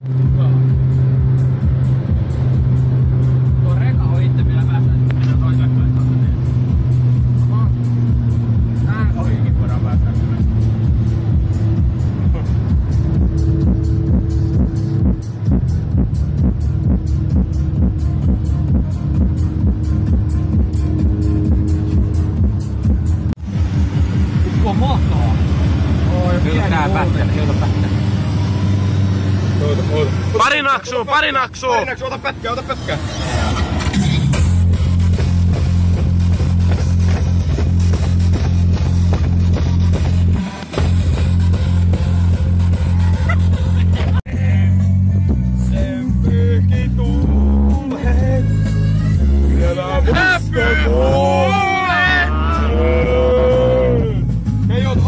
Tuo reka on itse vielä päästä, mitä toiselle kaistaan menee. Tää ohikin voidaan päästä. Tuo mahtavaa. Kyllä pätkä. Pari naksuu! Pari naksuu, ota pätkää, ota pätkää. Sen pyyhki tuulet. Vielä musta tuulet. Hei, ota.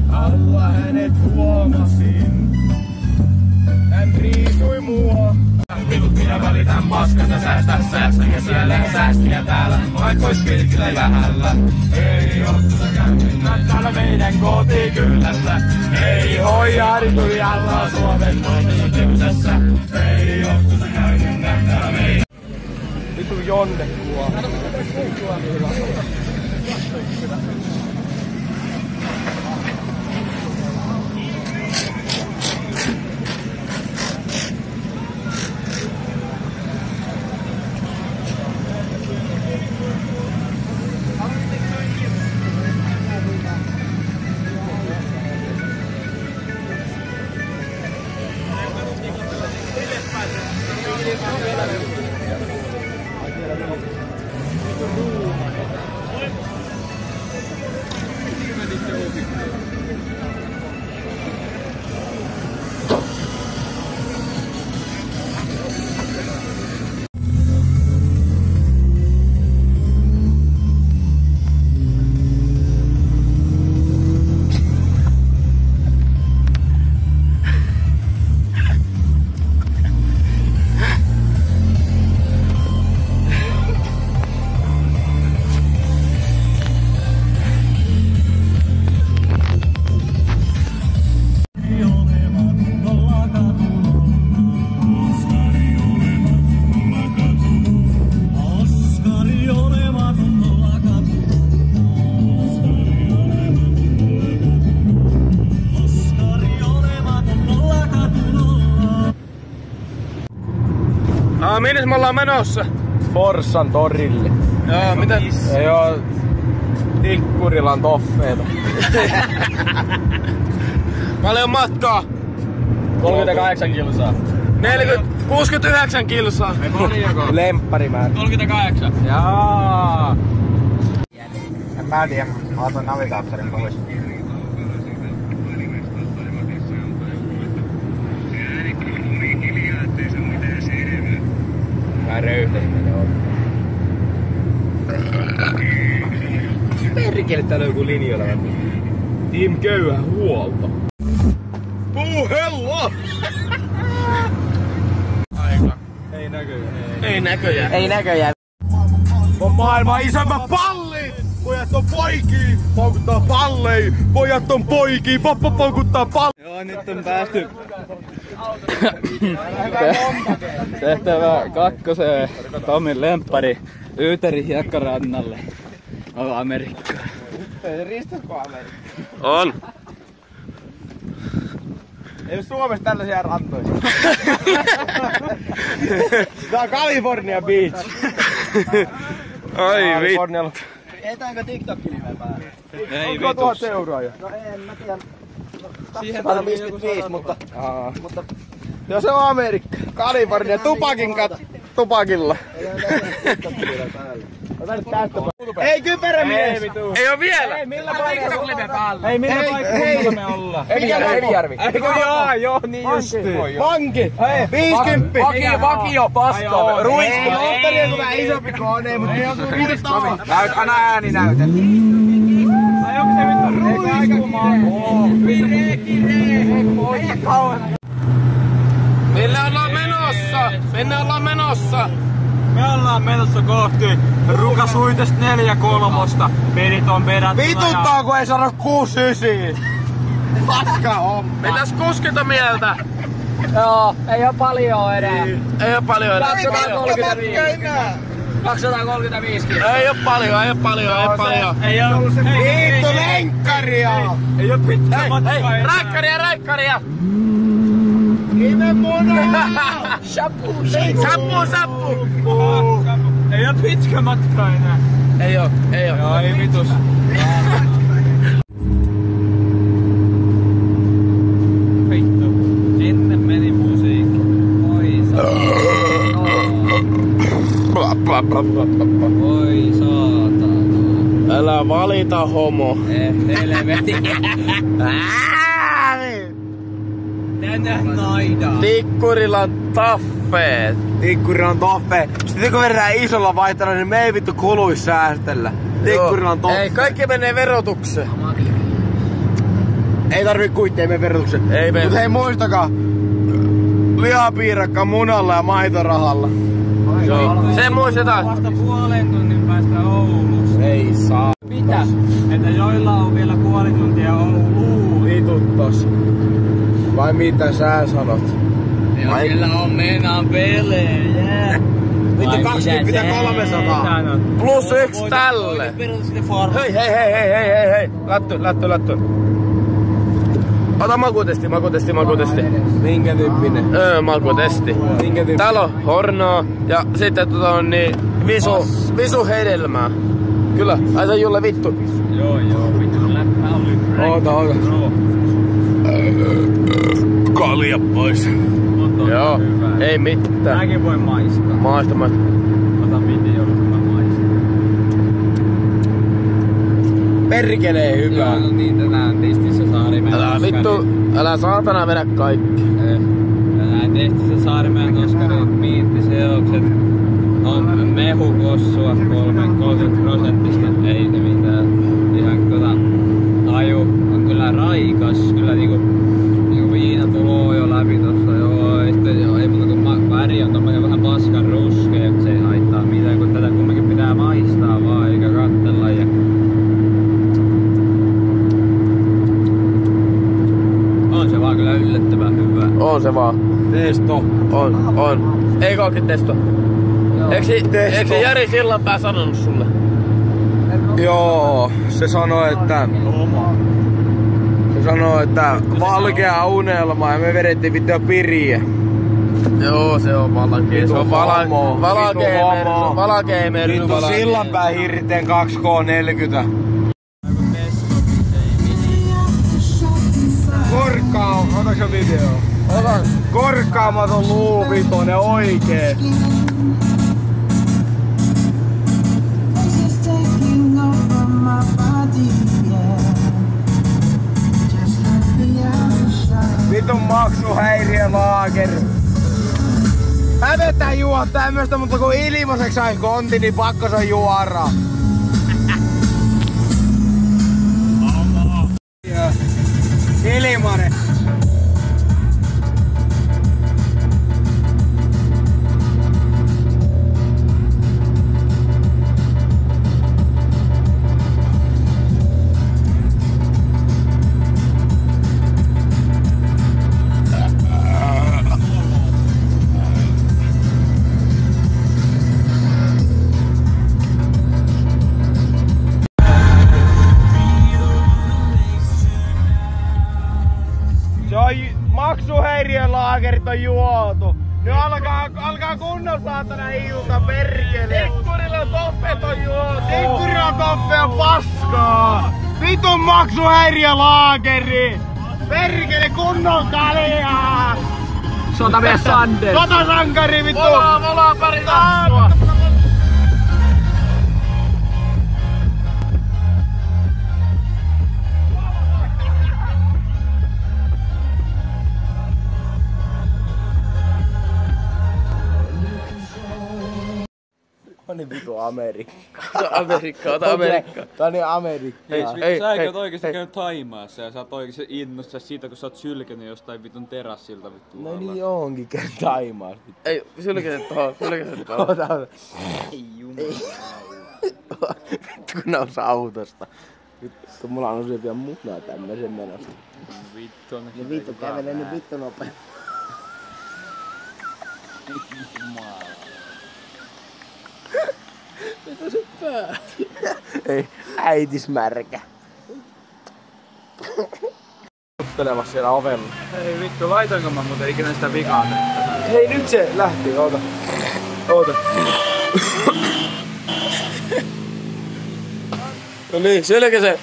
Alla hänet huomasin. Hän riisui mua. Minut minä välitän paskasta, säästä ja siellä säästiä täällä. Vaikka ois pilkillä vähällä. Ei oo tuota käynnä täällä meidän kotikylässä. Ei hoijari tuli alla Suomen kotikylässä. Ei oo tuota käynnä täällä meidän. Vitu Jonne kuva. Minnes me ollaan menossa? Forssan torille. Joo, mitä? Ei oo Tikkurilan toffeita. Paljon matkaa? 38 kilsaa. 69 kilsaa. Lempparimäärä. 38. Jaa. En mä tiedä, mä otan navigaattorin pois. Mä röyhtäsin ne on. Perkele, täällä on joku linjoilla. Team Köyhä huolta. Puuhella! Aika. Ei näköjään. Ei näköjään. Ei näköjään. On maailman isommät pallit! Pojat on poikii! Paukuttaa pallei! Pojat on poikii! Poppo paukuttaa palleja! Joo, nyt on päästy tehtävä kakkoseen Tomin lemppari Yyterin hiekkarannalle. On Amerikkaa. Riistätkö Amerikkaa? On. Ei oo Suomessa tällaisia rantoja. Tää on California Beach. Ai vittu. Etäänkö TikTok-nimeä päälle? Ei onko 1000 euroa jo? No en mä tiedä. Siihen on 55, mutta joo, se on Amerikka. Kalifornia tupakilla. Ei ole TikTok-nimeä päälle. Ota nyt täyttä. YouTube. Ei kypärämies! Ei oo vielä! Ei, millä paikalla me ollaan? Evijärvi. Joo, niin justiin. Pankki! 50! Vakio paska. Ruiski! Lottari on vähän isompi kone, mut ei oo viittaa. Anna ääninäyte. Ai onko se vittu ruiskumaan? Minne ollaan menossa? Me ollaan menossa kohti Rukasuitesta 4-3. Pelit on perättynä. Vituttaa kun ei sano 6-9. Paska homma. Mitäs kuskilta mieltä? Joo, ei oo paljon enää. Ei oo paljon enää. 235 Ei oo paljon. Ei oo. Viittu lenkkaria! Ei oo pitkä matka enää. Räikkaria! Ime muna! Sappu! Ei oo pitkä matka enää. Ei oo. Joo, ei vitus. Vittu. Sinne meni musiikki. Oi saatana. Älä valita homo. Helvetti. Tänään naidaan. Tikkurilan taffeet. Tikkurilan toffe. Sitten kun vedetään isolla vaihtella, niin me ei vittu kuluis säästellä. Tikkurilan toffe. Ei, kaikki menee verotukseen. Ei tarvii kuitteja mene verotukseen. Ei mene. Mut hei muistakaa. Lihapiirakka munalla ja maitorahalla. Joo. Se muistetaan. Vasta puolen tunnin päästä Oulussa. Ei saa. Mitä? Että joilla on vielä puoli tuntia Ouluun. Vituttos. Vai mitä sä sanot? Joilla on mennään pelejä. Vittu 20-300. Plus 1 tälle. Hei. Lattu. Ota makutesti. Minkä tyyppinen? Makutesti. Minkä tyyppinen? Täällä on hornoa ja sitten niin visuhedelmää. Kyllä, laita Julle vittu. Joo, vittu läppä oli. Oota. Kalja pois. Joo, ei mitään. Mäkin voin maistaa. Maista. Ota videolla, kun mä maistan. Perkelee hyvää. Joo, no niin, tänään Tistissä Saarimäen Älä vittu, älä saatana vedä kaikki. Tänään Tistissä Saarimäen Oskarin miittiseokset on mehukossua 30%. Ei se mitään. Ihan aju on kyllä raikas. Kyllä niinku viina tuloo jo läpi tossa. Joo, ei muuta kuin väri on tommonen vähän paskan ruskea. Se ei haittaa mitään, kun tätä kumminkin pitää maistaa vaan eikä kattella. Ja on se vaan kyllä yllättävän hyvä. On se vaan. Testo. On. Eikö ookin testo? Eikö Jari Sillanpää sanonut sulle? Joo, se sanoi, että valkea unelma ja me vedettiin vittua piriä. Joo, se on valakea. Se on valakea mersu. Vittu Sillanpää hirteen 2K40. Otatko video? Otan. Korkkaamaton luuvitonen oikee. Vitun maksuhäiriölaager. Hävetää juo tämmöstä, mutta kun ilmaiseksi sain konti, niin pakko se juoda. Ilmanen. Maksuhäiriölaakerit on juotu. Nyt alkaa kunnon saatana ilta, perkele. Tikkurilan toffeet on juotu. Tikkurilan toffe on paskaa. Vitun maksuhäiriölaakeri. Perkele kunnon kaljaa. Sotamies Sanders. Sotasankari vittu. Volaa pari tassua. on niin vitu Amerikka. Ota Amerikka. Tää on niin Amerikka. Hei, sä eikö oikeesti käynyt Thaimaassa ja sä oot oikeesti innossa siitä, kun sä oot sylkenyt jostain vitun terassilta vittu. No niin onkin käynyt Thaimaassa. Ei, sylkäset tohon. Ota. Ei Vittu kun nousi autosta. Vittu mulla on usein vielä munaa tämmösen menosta. Vittu on. No vittu kävelee nyt vittu nopea. Mitä se pää? Ei, äitis märkä. Juttelemassa siellä ovella. Hei vittu, laitoinko mä muuten ikinä sitä vikaa? Hei nyt se lähti, oota. No niin, selkä se.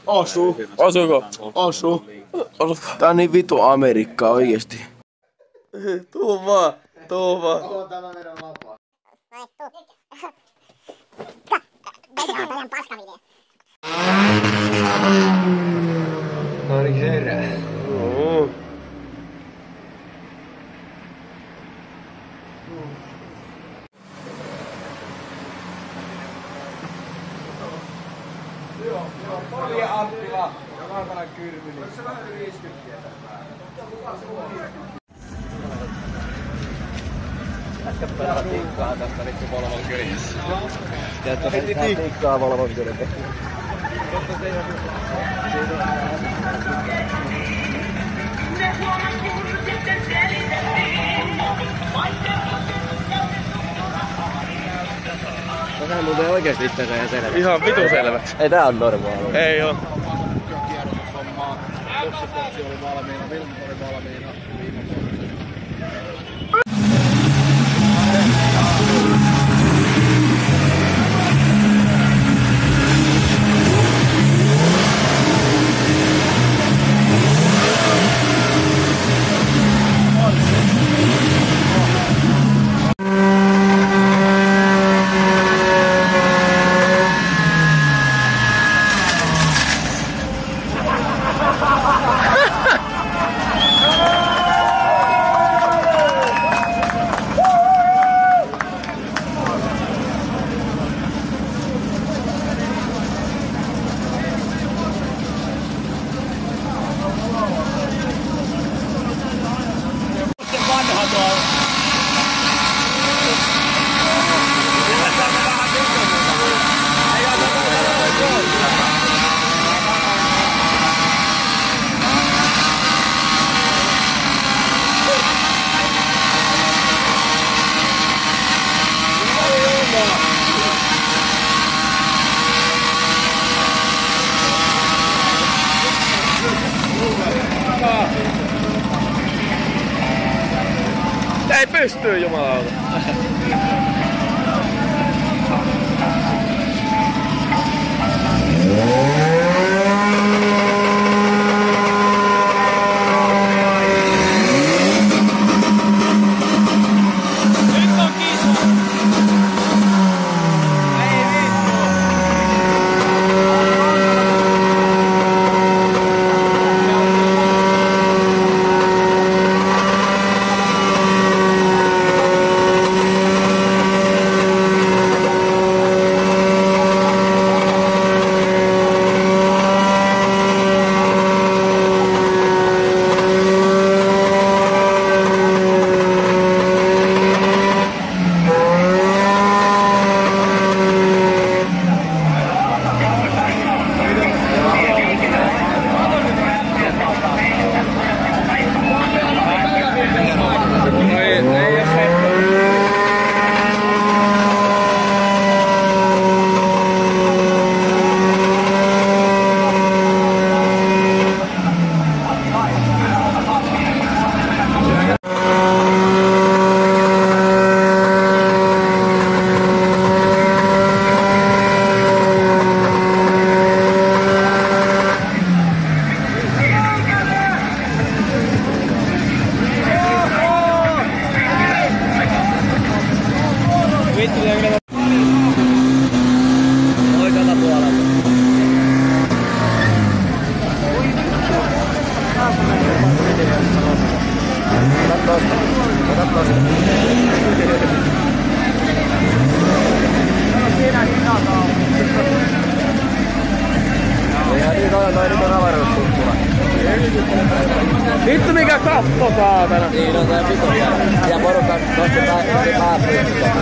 Osuuko? Tää on niin vitu Amerikka oikeesti. Tuu vaan. Tämä meidän vapaa. Kari herää. Polje Anttila ja Valtanan Kyrmyli. Se vähän yli 50 Äsken pelaa tikkaa tästä vittu Volvon kyljessä. heti tikkaa Volvon kyljessä. Tämähän muuten oikeesti itseensä ihan selvä. Ihan vitu selväksi. Ei tää on normaalia. Ei oo. Kierrotushommaa. Pussipotsi oli valmiina, Vilmut oli valmiina. Ei pystyy jumalauta. toi nyt on avaruussukkula. Vittu mikä katto saatana! Niin on tää vittu ja porukka nostetaan pääpyykkiä.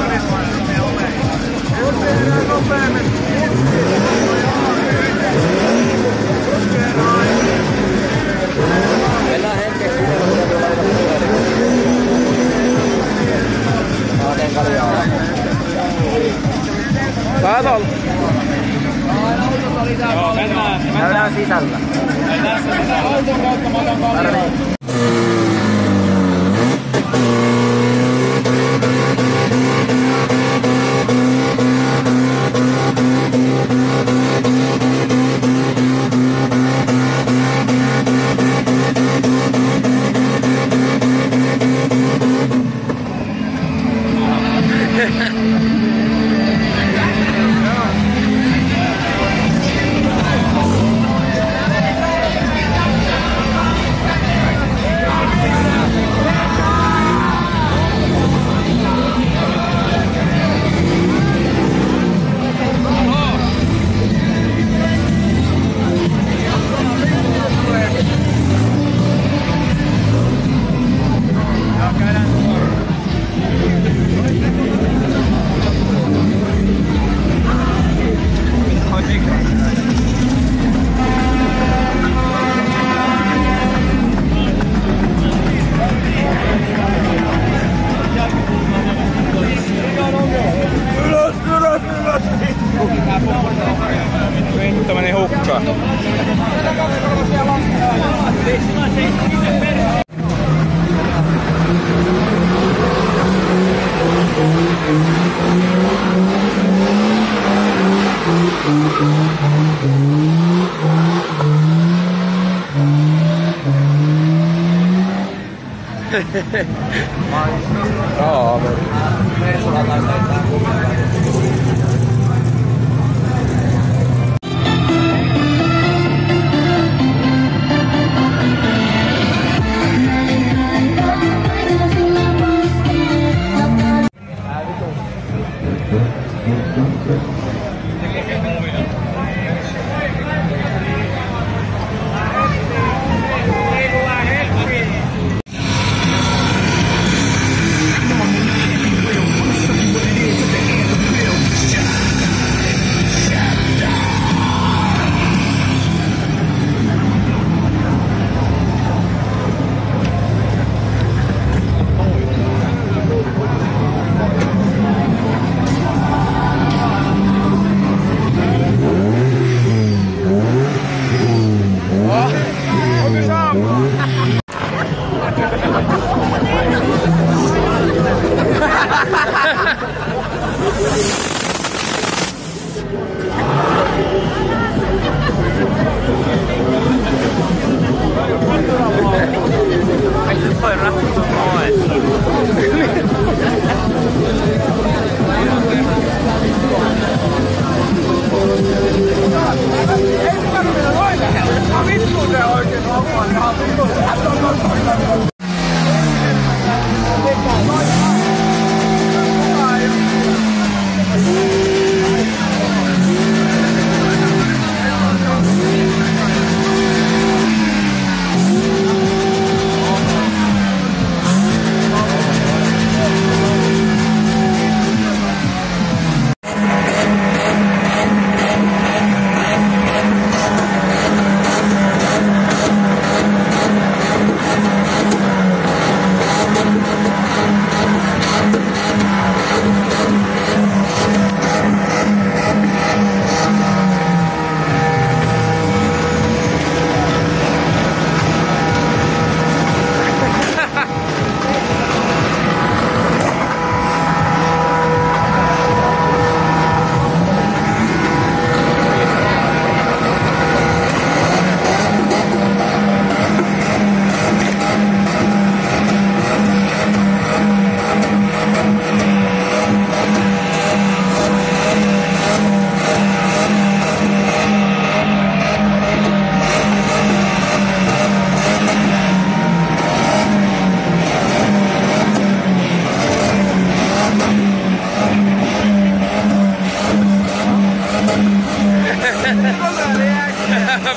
Mennään hetkeksi sinne, kun täytyy laittaa puhelin. Mä teen kaljaa. Kato! Joo, Käydään sisällä. Auton kautta mä otan paljon. Vittu meni hukkaan. Joo,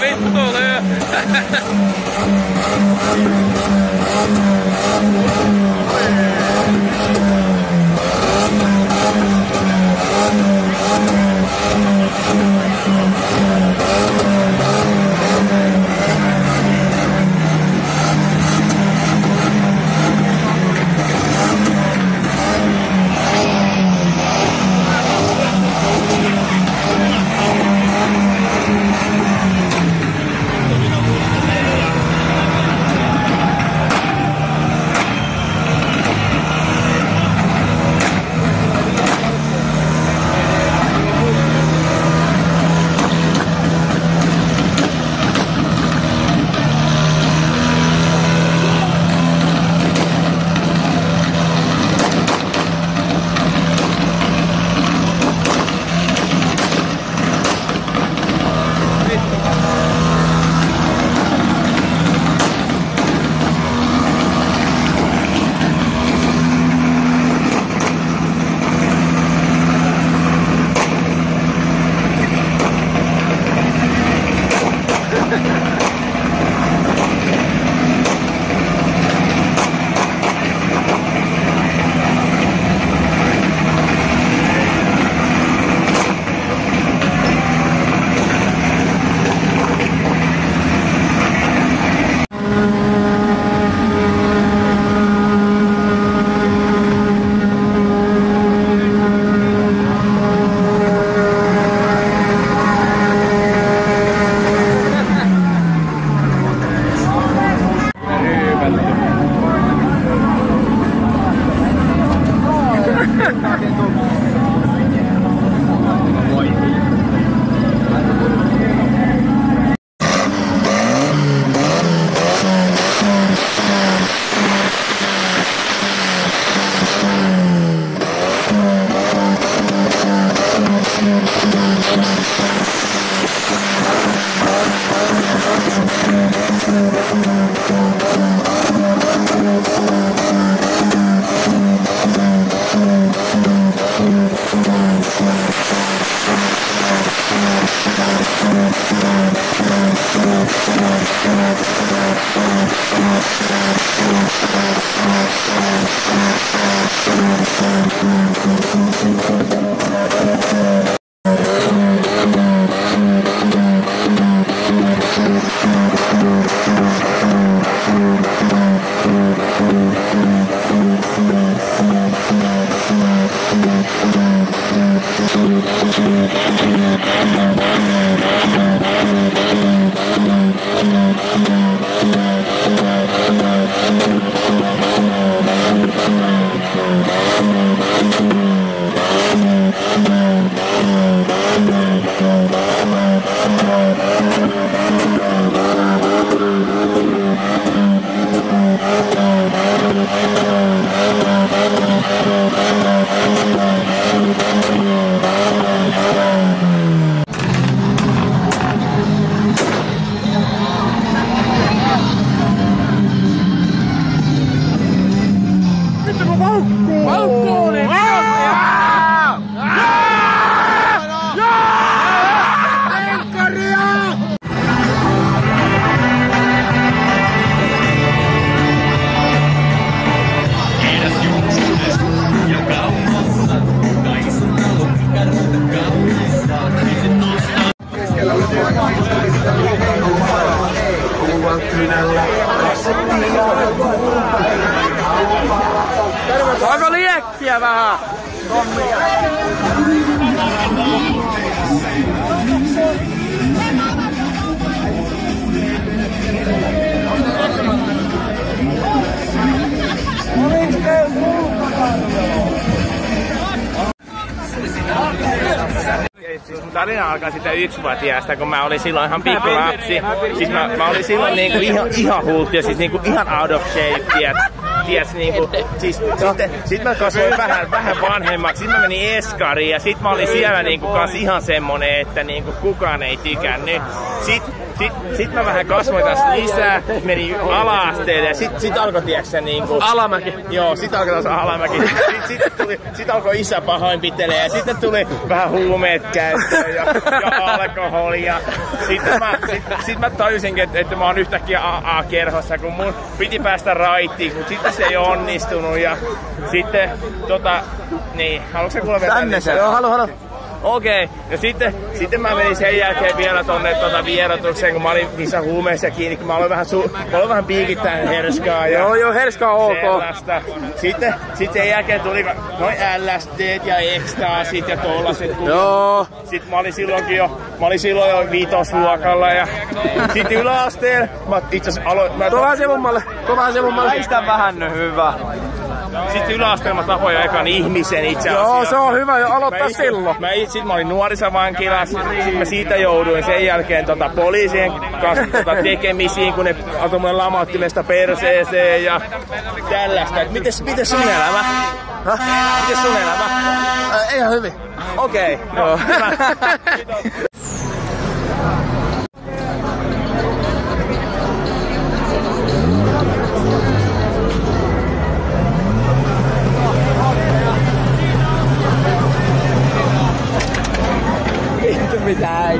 Vittu lyö! Onko liekkiä vähän? Siis mun tarina alkaa sitä 1-vuotiaasta, kun mä olin silloin ihan pikku lapsi. Siis mä olin silloin niinku ihan hultti ja siis niinku ihan out of shape, ties niinku. Siis sit mä kasvoin vähän vanhemmaksi, sit mä menin eskariin ja sit mä olin siellä niinku kans ihan semmonen, että niinku kukaan ei tykännyt. Sit sit mä vähän kasvoin tässä lisää, meni ala-asteelle ja sit alkoi tiiäksä niinku... Alamäki. Joo, sit alkoi taas alamäki. Sit alkoi isä pahoinpitelee ja sitten tuli vähän huumeet käyttöön ja alkoholia. Sit mä tajusinkin, että mä oon yhtäkkiä AA-kerhossa, kun mun piti päästä raittiin, mutta sitten se ei onnistunut ja sitten niin, haluatko sä kuulla vielä? Tänne se, joo, halu. Okei, ja sitten mä menin sen jälkeen vielä tonne vierotukseen, kun mä olin niissä huumeissa kiinni, kun mä olin vähän piikittäin herskaa ja... Joo, herskaa ok. Sellaista. Sitten sen jälkeen tuli noin LSDt ja ekstaasit ja tollaset. Joo. Sitten mä olin silloin jo 5-luokalla ja sitten yläasteella mä itse asiassa Tuo vähän se mummalle. Väistä vähän hyvä. Sitten yläasteella mä tapoin ekan ihmisen itse asiassa. Joo, se on hyvä jo aloittaa silloin. Sitten mä olin nuorisovankilassa, sitten mä siitä jouduin sen jälkeen poliisien kanssa tekemisiin, kun ne alkoi mulle lamauttimesta perseeseen ja tällaista. Mites sun elämä? Mites sun elämä? Ihan hyvin. Okei, no hyvä. Mitä ei.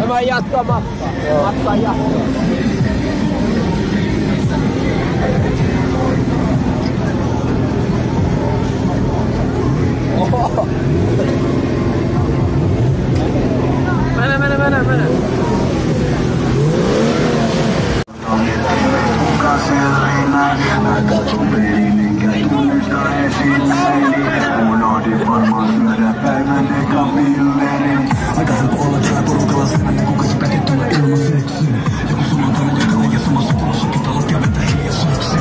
Mä jatkaa matkaa. Matkaa jatkaa. Oho. Mene. Mä katson peiliin enkä tunnista esitteeni. Unohdin varmaan syödä päivän eka pillerin. Aika helppo olla täällä porukalla sen ennen kuka se päkee tulla ilman seksiä. Joku samantainen jokainen ja samassa tulossakin talot ja vettä hiljaiseksi.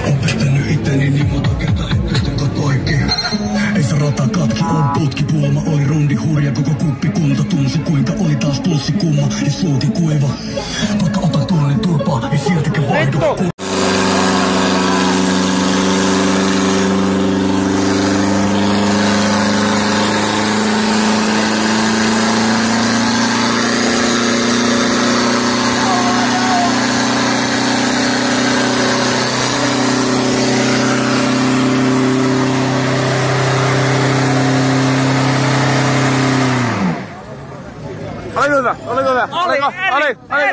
Opettanut itteni niin monta kertaa, että sitten poikki. Ei se rata katki, on putkipuolma, oli rundi hurja, koko kuppikunta tunsi kuinka oli taas pulssikumma ja suuti kuiva. Vaikka otan tunnin turpaa, ei siltikään vaihdu.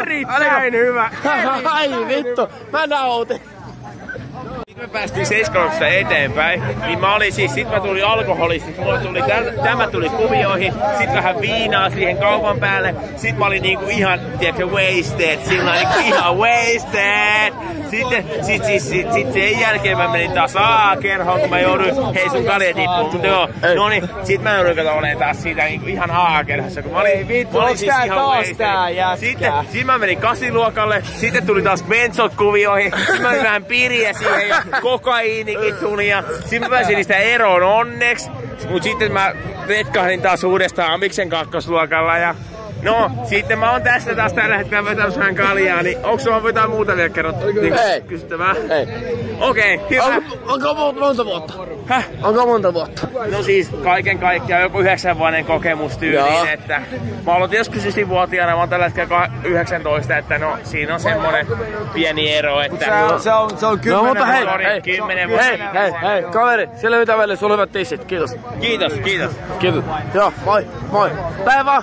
Erittäin hyvä. Ai vittu, mä nautin. Sitten me päästiin 7 eteenpäin, niin mä olin siis, sit mä tulin alkoholista, mulla tuli tämä tuli kuvioihin, sit vähän viinaa siihen kaupan päälle, sit mä olin niinku ihan, tiedätkö, wasted, sillä niinku ihan wasted. Sitten sen jälkeen mä menin taas AA-kerhoon, kun mä jouduin, hei sun kalja tippuu, mutta joo, no niin, sit mä joudun olemaan taas siitä niinku ihan AA-kerhossa, kun mä olin siis ihan wasted. Sitten mä menin 8-luokalle, sitten tuli taas bensot kuvioihin, sitten mä olin vähän piriä siihen ja kokaiinikin tuli ja sitten mä pääsin niistä eroon onneksi, mut sitten mä retkahdin taas uudestaan Amiksen 2-luokalla ja no, sitten mä oon tässä taas tällä hetkellä vetämässä vähän kaljaa, niin onko sulla jotain muuta vielä kerrottu? Ei. Kysyttävää? Ei. Okei, hyvä. Onko monta vuotta? Häh? Onko monta vuotta? No siis kaiken kaikkiaan joku 9-vuoden kokemus tyyliin, että mä aloitin joskus 9-vuotiaana, mä oon tällä hetkellä 19, että no siinä on semmonen pieni ero, että... Se on 10 No mutta hei, vuotta. 10 vuotta. hei, kaveri, siellä yhtä välillä, sulla on hyvät tissit, kiitos. Kiitos. Joo, moi. Päivää!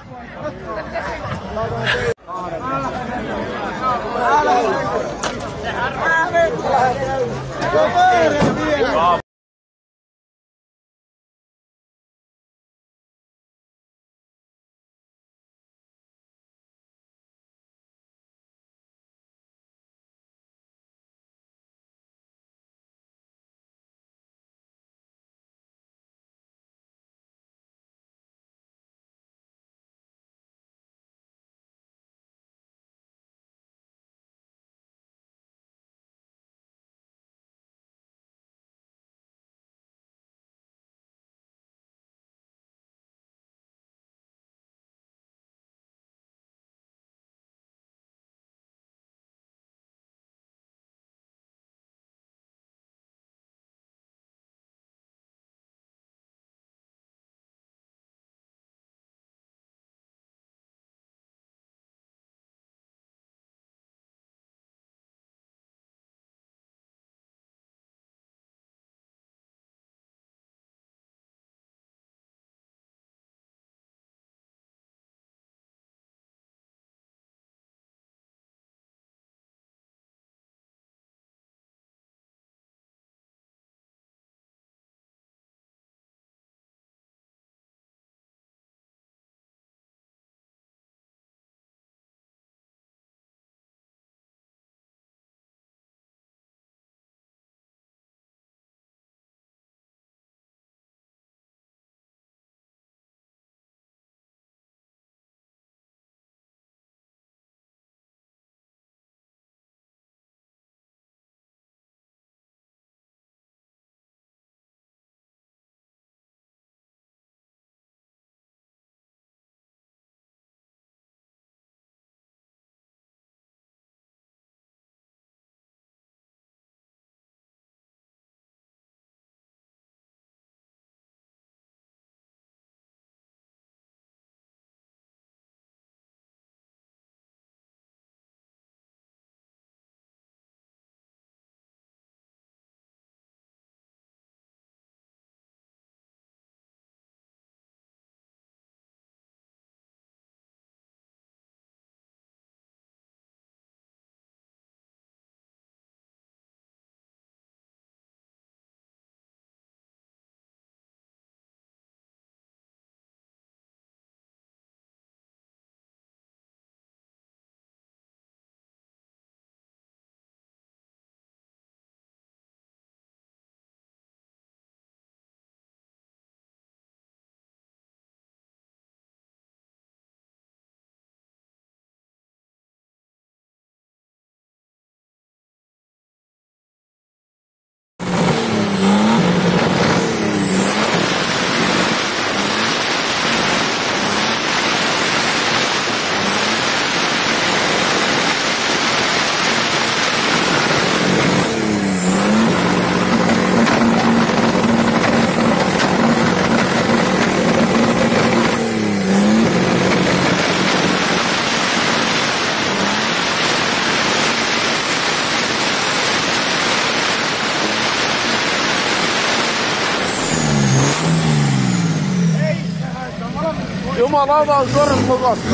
Jumalauta on korvat mukassa.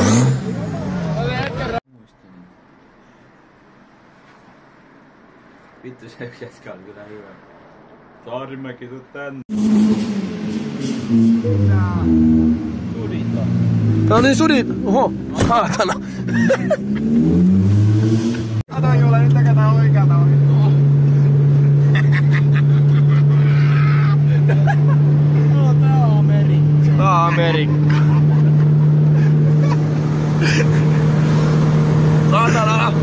Vittu se jätkä on kyllä hyvä. Saarimäki, tuu tänne. Sudita. No niin, sudit. Oho, saatana. Kato Juule, nyt tehdään oikealta ohi. No, tää on Amerikka. Tää on Amerikka. Saatana.